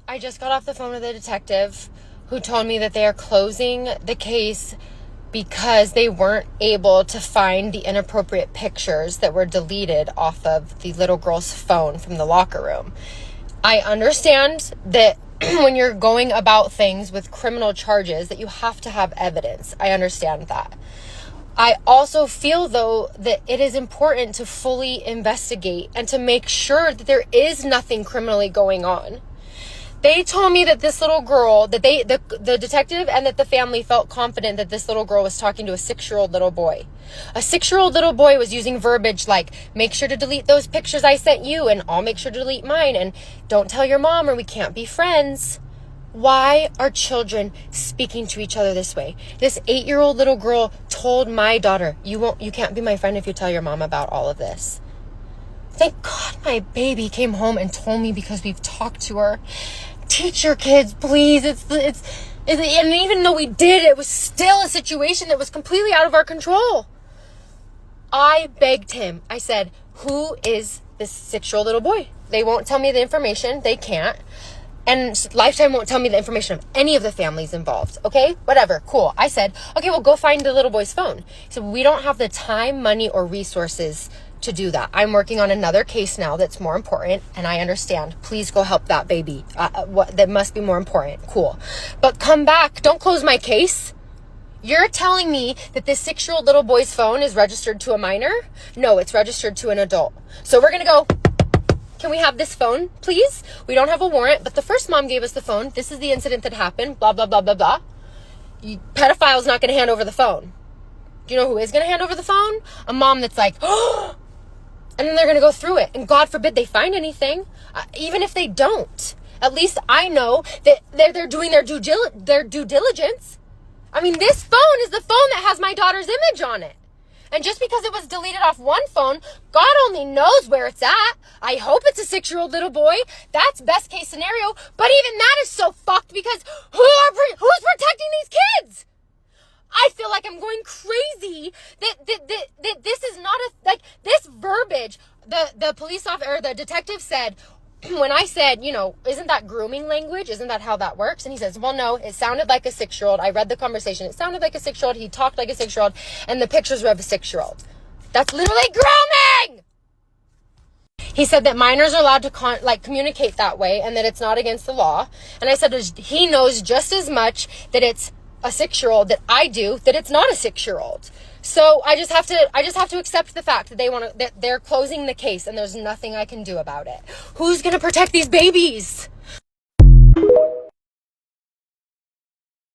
I just got off the phone with a detective who told me that they are closing the case because they weren't able to find the inappropriate pictures that were deleted off of the little girl's phone from the locker room. I understand that when you're going about things with criminal charges that you have to have evidence. I understand that. I also feel, though, that it is important to fully investigate and to make sure that there is nothing criminally going on. They told me that this little girl, that the detective and that the family felt confident that this little girl was talking to a 6-year-old little boy. A 6-year-old little boy was using verbiage like, make sure to delete those pictures I sent you, and I'll make sure to delete mine, and don't tell your mom or we can't be friends. Why are children speaking to each other this way? This 8-year-old little girl told my daughter, you can't be my friend if you tell your mom about all of this. Thank God my baby came home and told me because we've talked to her. Teach your kids, please. And even though we did, it was still a situation that was completely out of our control. I begged him. I said, who is this 6-year-old little boy? They won't tell me the information. They can't. And Lifetime won't tell me the information of any of the families involved. Okay? Whatever. Cool. I said, okay, well, go find the little boy's phone. He said, we don't have the time, money, or resources to do that. I'm working on another case now that's more important, and I understand. Please go help that baby. That must be more important. Cool. But come back. Don't close my case. You're telling me that this 6-year-old little boy's phone is registered to a minor? No, it's registered to an adult. So we're going to go, can we have this phone, please? We don't have a warrant, but the first mom gave us the phone. This is the incident that happened, blah, blah, blah, blah, blah. Pedophile's not going to hand over the phone. Do you know who is going to hand over the phone? A mom that's like, oh, and then they're going to go through it. And God forbid they find anything. Even if they don't, at least I know that they're doing their due diligence. I mean, this phone is the phone that has my daughter's image on it. And just because it was deleted off one phone, God only knows where it's at. I hope it's a 6-year-old little boy. That's best case scenario. But even that is so fucked because who's protecting these kids? I feel like I'm going crazy that this is not this verbiage. The police officer or the detective said, when I said, isn't that grooming language? Isn't that how that works? And he says, well, no, it sounded like a 6-year-old. I read the conversation. It sounded like a 6-year-old. He talked like a 6-year-old, and the pictures were of a 6-year-old. That's literally grooming. He said that minors are allowed to communicate that way and that it's not against the law. And I said he knows just as much that it's a 6-year-old that I do, that it's not a 6-year-old. So I just have to accept the fact that they're closing the case and there's nothing I can do about it. Who's going to protect these babies?